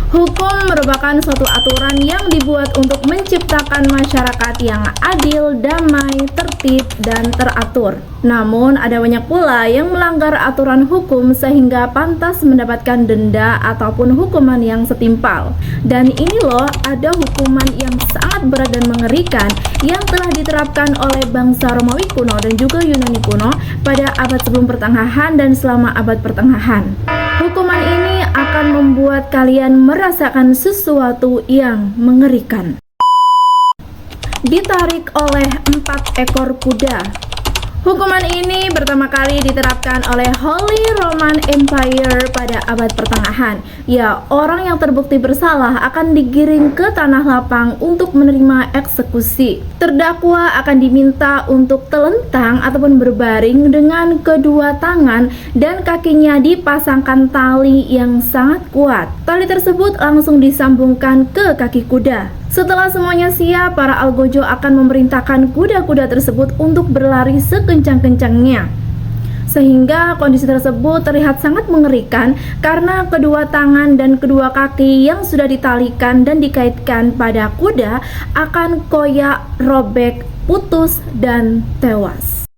Hukum merupakan suatu aturan yang dibuat untuk menciptakan masyarakat yang adil, damai, tertib, dan teratur. Namun, ada banyak pula yang melanggar aturan hukum sehingga pantas mendapatkan denda ataupun hukuman yang setimpal. Dan ini loh, ada hukuman yang sangat berat dan mengerikan yang telah diterapkan oleh bangsa Romawi kuno dan juga Yunani kuno pada abad sebelum pertengahan dan selama abad pertengahan. Hukuman ini akan membuat kalian merasakan sesuatu yang mengerikan. Ditarik oleh 4 ekor kuda. Hukuman ini pertama kali diterapkan oleh Holy Roman Empire pada abad pertengahan. Ya, orang yang terbukti bersalah akan digiring ke tanah lapang untuk menerima eksekusi. Terdakwa akan diminta untuk telentang ataupun berbaring dengan kedua tangan dan kakinya dipasangkan tali yang sangat kuat. Tali tersebut langsung disambungkan ke kaki kuda. Setelah semuanya siap, para algojo akan memerintahkan kuda-kuda tersebut untuk berlari sekencang-kencangnya. Sehingga kondisi tersebut terlihat sangat mengerikan karena kedua tangan dan kedua kaki yang sudah ditalikan dan dikaitkan pada kuda akan koyak, robek, putus, dan tewas.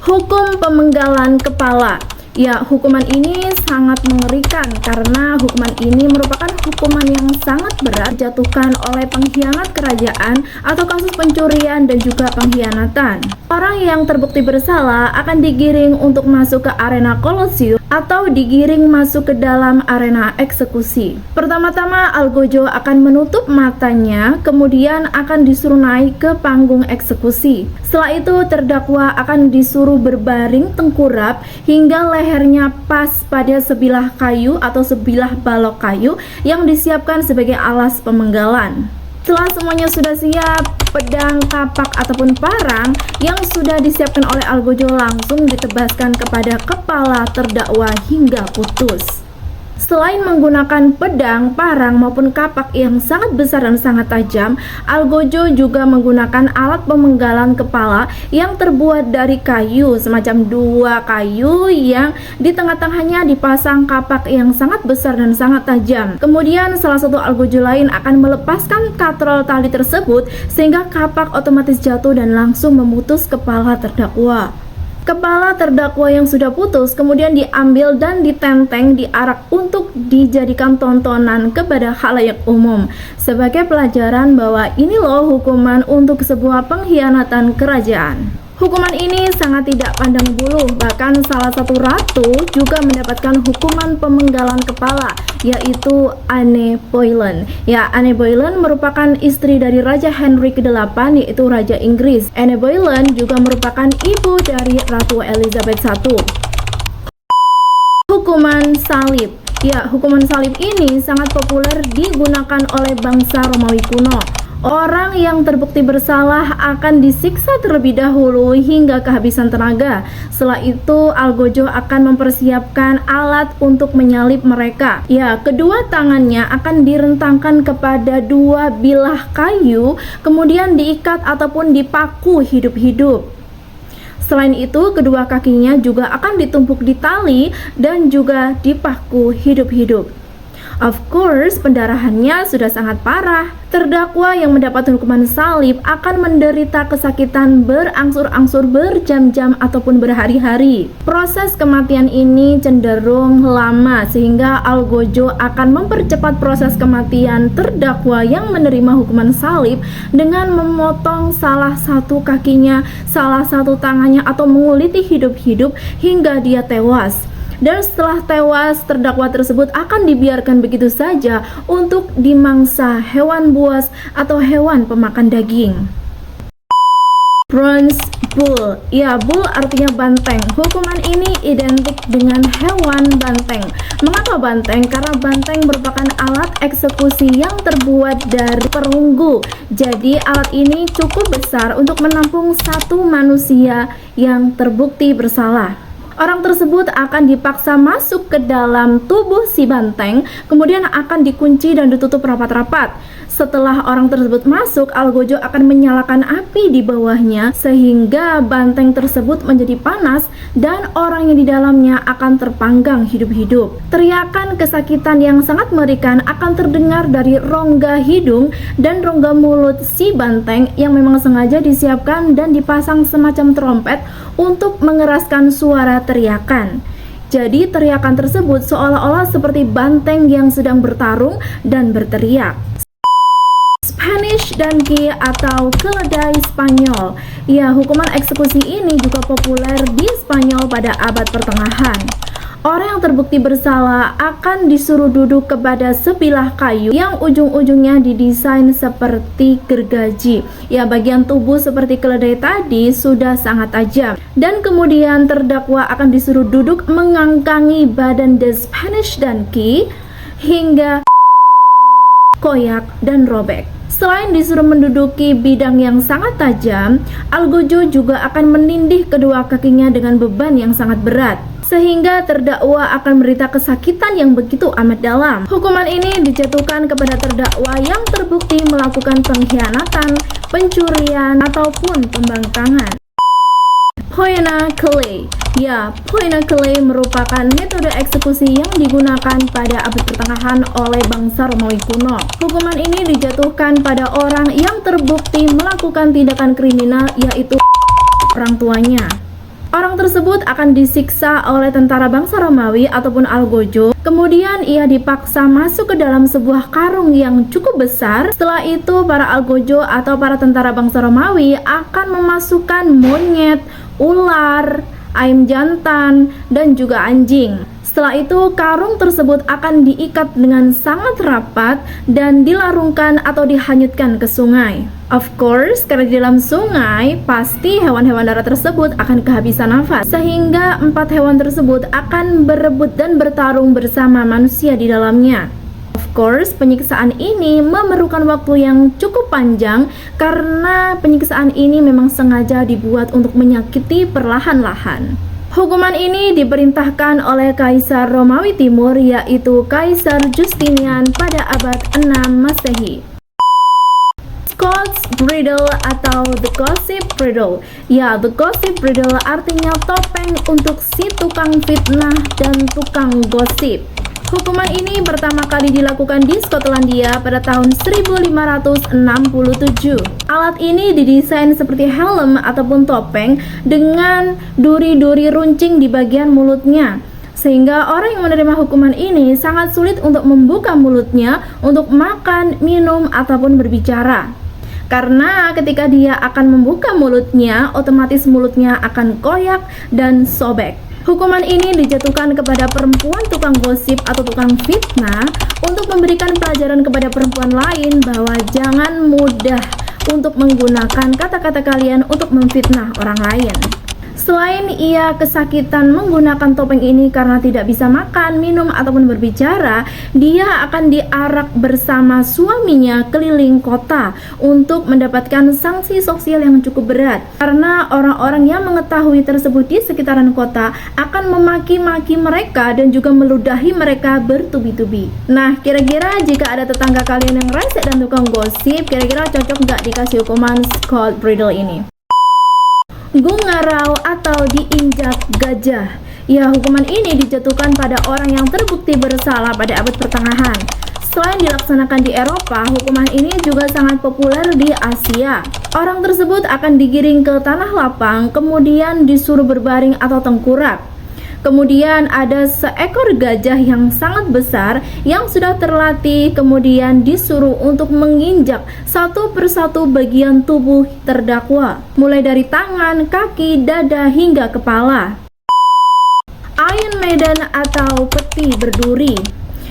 Hukum pemenggalan kepala. Ya, hukuman ini sangat mengerikan karena hukuman ini merupakan hukuman yang sangat berat dijatuhkan oleh pengkhianat kerajaan atau kasus pencurian dan juga pengkhianatan. Orang yang terbukti bersalah akan digiring untuk masuk ke arena kolosium atau digiring masuk ke dalam arena eksekusi. Pertama-tama algojo akan menutup matanya, kemudian akan disuruh naik ke panggung eksekusi. Setelah itu terdakwa akan disuruh berbaring tengkurap hingga lehernya pas pada sebilah kayu atau sebilah balok kayu yang disiapkan sebagai alas pemenggalan. Setelah semuanya sudah siap, pedang, kapak, ataupun parang yang sudah disiapkan oleh algojo langsung ditebaskan kepada kepala terdakwa hingga putus. Selain menggunakan pedang, parang, maupun kapak yang sangat besar dan sangat tajam, algojo juga menggunakan alat pemenggalan kepala yang terbuat dari kayu, semacam dua kayu yang di tengah-tengahnya dipasang kapak yang sangat besar dan sangat tajam. Kemudian salah satu algojo lain akan melepaskan katrol tali tersebut sehingga kapak otomatis jatuh dan langsung memutus kepala terdakwa. Kepala terdakwa yang sudah putus kemudian diambil dan ditenteng diarak untuk dijadikan tontonan kepada khalayak umum sebagai pelajaran bahwa ini loh hukuman untuk sebuah pengkhianatan kerajaan. Hukuman ini sangat tidak pandang bulu, bahkan salah satu ratu juga mendapatkan hukuman pemenggalan kepala, yaitu Anne Boleyn. Ya, Anne Boleyn merupakan istri dari Raja Henry ke-8, yaitu Raja Inggris. Anne Boleyn juga merupakan ibu dari Ratu Elizabeth I. Hukuman salib. Ya, hukuman salib ini sangat populer digunakan oleh bangsa Romawi kuno. Orang yang terbukti bersalah akan disiksa terlebih dahulu hingga kehabisan tenaga. Setelah itu, algojo akan mempersiapkan alat untuk menyalib mereka. Ya, kedua tangannya akan direntangkan kepada dua bilah kayu, kemudian diikat ataupun dipaku hidup-hidup. Selain itu, kedua kakinya juga akan ditumpuk di tali dan juga dipaku hidup-hidup. Of course, pendarahannya sudah sangat parah. Terdakwa yang mendapat hukuman salib akan menderita kesakitan berangsur-angsur berjam-jam ataupun berhari-hari. Proses kematian ini cenderung lama sehingga algojo akan mempercepat proses kematian terdakwa yang menerima hukuman salib dengan memotong salah satu kakinya, salah satu tangannya atau menguliti hidup-hidup hingga dia tewas. Dan setelah tewas, terdakwa tersebut akan dibiarkan begitu saja untuk dimangsa hewan buas atau hewan pemakan daging. Bronze bull. Ya, bull artinya banteng. Hukuman ini identik dengan hewan banteng. Mengapa banteng? Karena banteng merupakan alat eksekusi yang terbuat dari perunggu. Jadi alat ini cukup besar untuk menampung satu manusia yang terbukti bersalah. Orang tersebut akan dipaksa masuk ke dalam tubuh si banteng, kemudian akan dikunci dan ditutup rapat-rapat. Setelah orang tersebut masuk, Algojo akan menyalakan api di bawahnya sehingga banteng tersebut menjadi panas dan orang yang di dalamnya akan terpanggang hidup-hidup. Teriakan kesakitan yang sangat mengerikan akan terdengar dari rongga hidung dan rongga mulut si banteng yang memang sengaja disiapkan dan dipasang semacam trompet untuk mengeraskan suara teriakan. Jadi teriakan tersebut seolah-olah seperti banteng yang sedang bertarung dan berteriak. Spanish donkey atau keledai Spanyol. Ya, hukuman eksekusi ini juga populer di Spanyol pada abad pertengahan. Orang yang terbukti bersalah akan disuruh duduk kepada sebilah kayu yang ujung-ujungnya didesain seperti gergaji. Ya, bagian tubuh seperti keledai tadi sudah sangat tajam. Dan kemudian terdakwa akan disuruh duduk mengangkangi badan the Spanish donkey hingga koyak dan robek. Selain disuruh menduduki bidang yang sangat tajam, Algojo juga akan menindih kedua kakinya dengan beban yang sangat berat, sehingga terdakwa akan menderita kesakitan yang begitu amat dalam. Hukuman ini dijatuhkan kepada terdakwa yang terbukti melakukan pengkhianatan, pencurian, ataupun pembangkangan. Poena Clay. Ya, Poena Clay merupakan metode eksekusi yang digunakan pada abad pertengahan oleh bangsa Romawi kuno. Hukuman ini dijatuhkan pada orang yang terbukti melakukan tindakan kriminal, yaitu orang tuanya. Orang tersebut akan disiksa oleh tentara bangsa Romawi ataupun Algojo. Kemudian ia dipaksa masuk ke dalam sebuah karung yang cukup besar. Setelah itu para Algojo atau para tentara bangsa Romawi akan memasukkan monyet, ular, ayam jantan, dan juga anjing. Setelah itu karung tersebut akan diikat dengan sangat rapat dan dilarungkan atau dihanyutkan ke sungai. Of course, karena di dalam sungai pasti hewan-hewan darat tersebut akan kehabisan nafas, sehingga 4 hewan tersebut akan berebut dan bertarung bersama manusia di dalamnya. Of course, penyiksaan ini memerlukan waktu yang cukup panjang karena penyiksaan ini memang sengaja dibuat untuk menyakiti perlahan-lahan. Hukuman ini diperintahkan oleh Kaisar Romawi Timur, yaitu Kaisar Justinian pada abad 6 Masehi. Scott's Bridle atau The Gossip Bridle. Ya, The Gossip Bridle artinya topeng untuk si tukang fitnah dan tukang gosip. Hukuman ini pertama kali dilakukan di Skotlandia pada tahun 1567. Alat ini didesain seperti helm ataupun topeng dengan duri-duri runcing di bagian mulutnya, sehingga orang yang menerima hukuman ini sangat sulit untuk membuka mulutnya untuk makan, minum, ataupun berbicara. Karena ketika dia akan membuka mulutnya, otomatis mulutnya akan koyak dan sobek. Hukuman ini dijatuhkan kepada perempuan tukang gosip atau tukang fitnah untuk memberikan pelajaran kepada perempuan lain bahwa jangan mudah untuk menggunakan kata-kata kalian untuk memfitnah orang lain. Selain ia kesakitan menggunakan topeng ini karena tidak bisa makan, minum, ataupun berbicara, dia akan diarak bersama suaminya keliling kota untuk mendapatkan sanksi sosial yang cukup berat. Karena orang-orang yang mengetahui tersebut di sekitaran kota akan memaki-maki mereka dan juga meludahi mereka bertubi-tubi. Nah, kira-kira jika ada tetangga kalian yang rese dan tukang gosip, kira-kira cocok nggak dikasih hukuman Scott Bridle ini? Gungarau atau diinjak gajah. Ya, hukuman ini dijatuhkan pada orang yang terbukti bersalah pada abad pertengahan. Selain dilaksanakan di Eropa, hukuman ini juga sangat populer di Asia. Orang tersebut akan digiring ke tanah lapang, kemudian disuruh berbaring atau tengkurap. Kemudian ada seekor gajah yang sangat besar yang sudah terlatih, kemudian disuruh untuk menginjak satu persatu bagian tubuh terdakwa, mulai dari tangan, kaki, dada, hingga kepala. Iron Maiden atau peti berduri.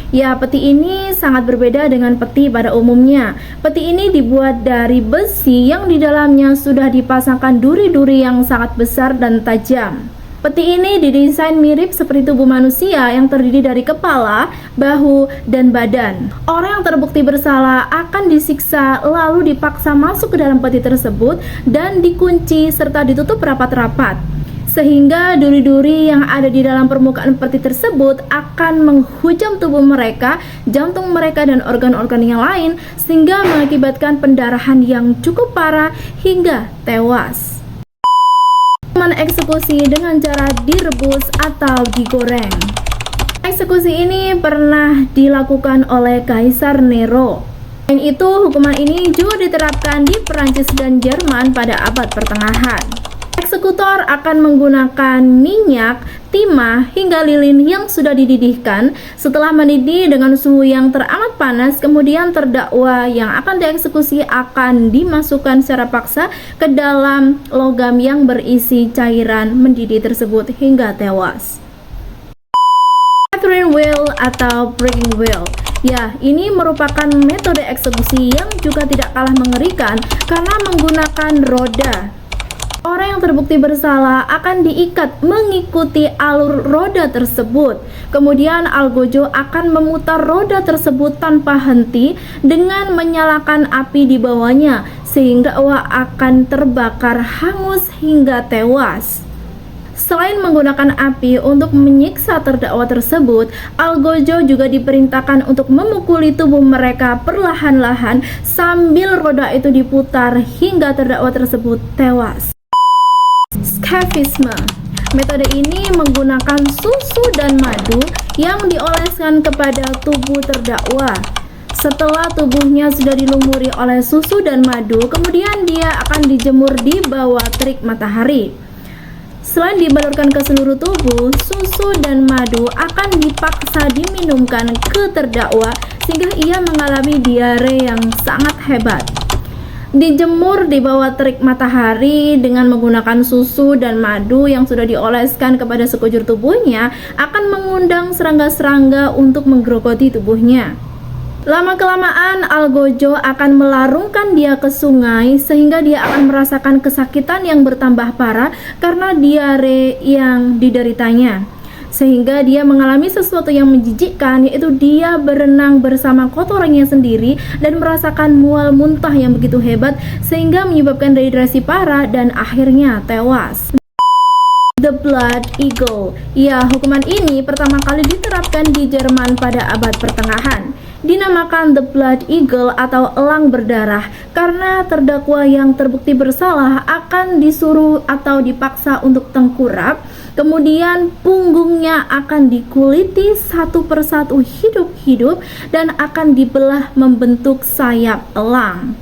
Ya, peti ini sangat berbeda dengan peti pada umumnya. Peti ini dibuat dari besi yang di dalamnya sudah dipasangkan duri-duri yang sangat besar dan tajam. Peti ini didesain mirip seperti tubuh manusia yang terdiri dari kepala, bahu, dan badan. Orang yang terbukti bersalah akan disiksa lalu dipaksa masuk ke dalam peti tersebut dan dikunci serta ditutup rapat-rapat. sehingga duri-duri yang ada di dalam permukaan peti tersebut akan menghujam tubuh mereka, jantung mereka, dan organ-organ yang lain, sehingga mengakibatkan pendarahan yang cukup parah hingga tewas. Hukuman eksekusi dengan cara direbus atau digoreng. Eksekusi ini pernah dilakukan oleh Kaisar Nero. Selain itu, hukuman ini juga diterapkan di Perancis dan Jerman pada abad pertengahan. Eksekutor akan menggunakan minyak, timah, hingga lilin yang sudah dididihkan. Setelah mendidih dengan suhu yang teramat panas, kemudian terdakwa yang akan dieksekusi akan dimasukkan secara paksa ke dalam logam yang berisi cairan mendidih tersebut hingga tewas. Catherine wheel atau breaking wheel. Ya, ini merupakan metode eksekusi yang juga tidak kalah mengerikan karena menggunakan roda. Orang yang terbukti bersalah akan diikat mengikuti alur roda tersebut. Kemudian algojo akan memutar roda tersebut tanpa henti dengan menyalakan api di bawahnya, sehingga terdakwa akan terbakar hangus hingga tewas. Selain menggunakan api untuk menyiksa terdakwa tersebut, algojo juga diperintahkan untuk memukuli tubuh mereka perlahan-lahan sambil roda itu diputar hingga terdakwa tersebut tewas. Scavisme. Metode ini menggunakan susu dan madu yang dioleskan kepada tubuh terdakwa. Setelah tubuhnya sudah dilumuri oleh susu dan madu, kemudian dia akan dijemur di bawah terik matahari. Selain dibalurkan ke seluruh tubuh, susu dan madu akan dipaksa diminumkan ke terdakwa sehingga ia mengalami diare yang sangat hebat. Dijemur di bawah terik matahari dengan menggunakan susu dan madu yang sudah dioleskan kepada sekujur tubuhnya akan mengundang serangga-serangga untuk menggerogoti tubuhnya. Lama-kelamaan algojo akan melarungkan dia ke sungai sehingga dia akan merasakan kesakitan yang bertambah parah karena diare yang dideritanya. Sehingga dia mengalami sesuatu yang menjijikkan, yaitu dia berenang bersama kotorannya sendiri dan merasakan mual muntah yang begitu hebat sehingga menyebabkan dehidrasi parah dan akhirnya tewas. The Blood Eagle. Ya, hukuman ini pertama kali diterapkan di Jerman pada abad pertengahan. Dinamakan The Blood Eagle atau elang berdarah karena terdakwa yang terbukti bersalah akan disuruh atau dipaksa untuk tengkurap, kemudian punggungnya akan dikuliti satu persatu hidup-hidup dan akan dibelah membentuk sayap elang.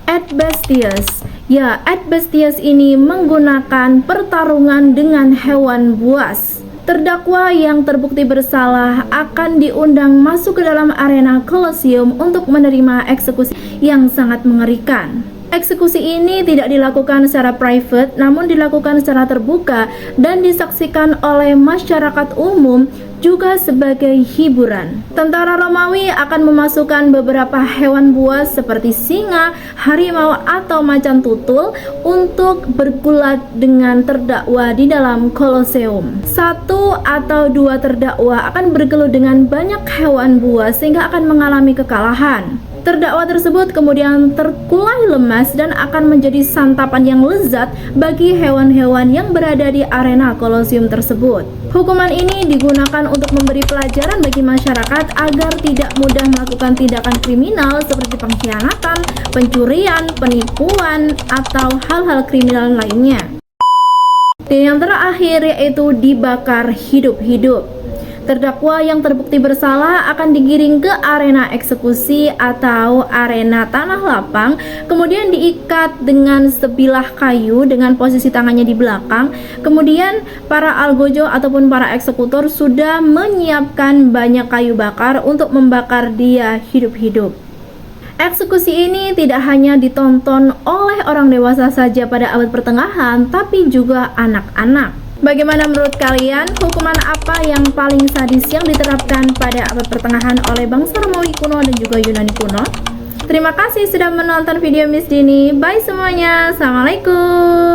Adbestius. Ya, Adbestius ini menggunakan pertarungan dengan hewan buas. Terdakwa yang terbukti bersalah akan diundang masuk ke dalam arena Colosseum untuk menerima eksekusi yang sangat mengerikan. Eksekusi ini tidak dilakukan secara private, namun dilakukan secara terbuka dan disaksikan oleh masyarakat umum juga sebagai hiburan. Tentara Romawi akan memasukkan beberapa hewan buas seperti singa, harimau, atau macan tutul untuk bergulat dengan terdakwa di dalam Colosseum. Satu atau dua terdakwa akan bergelut dengan banyak hewan buas sehingga akan mengalami kekalahan. Terdakwa tersebut kemudian terkulai lemas dan akan menjadi santapan yang lezat bagi hewan-hewan yang berada di arena Colosseum tersebut. Hukuman ini digunakan untuk memberi pelajaran bagi masyarakat agar tidak mudah melakukan tindakan kriminal seperti pengkhianatan, pencurian, penipuan, atau hal-hal kriminal lainnya. Dan yang terakhir yaitu dibakar hidup-hidup. Terdakwa yang terbukti bersalah akan digiring ke arena eksekusi atau arena tanah lapang, kemudian diikat dengan sebilah kayu dengan posisi tangannya di belakang. Kemudian para algojo ataupun para eksekutor sudah menyiapkan banyak kayu bakar untuk membakar dia hidup-hidup. Eksekusi ini tidak hanya ditonton oleh orang dewasa saja pada abad pertengahan, tapi juga anak-anak. Bagaimana menurut kalian, hukuman apa yang paling sadis yang diterapkan pada abad pertengahan oleh bangsa Romawi kuno dan juga Yunani kuno? Terima kasih sudah menonton video Miss Dini. Bye semuanya. Assalamualaikum.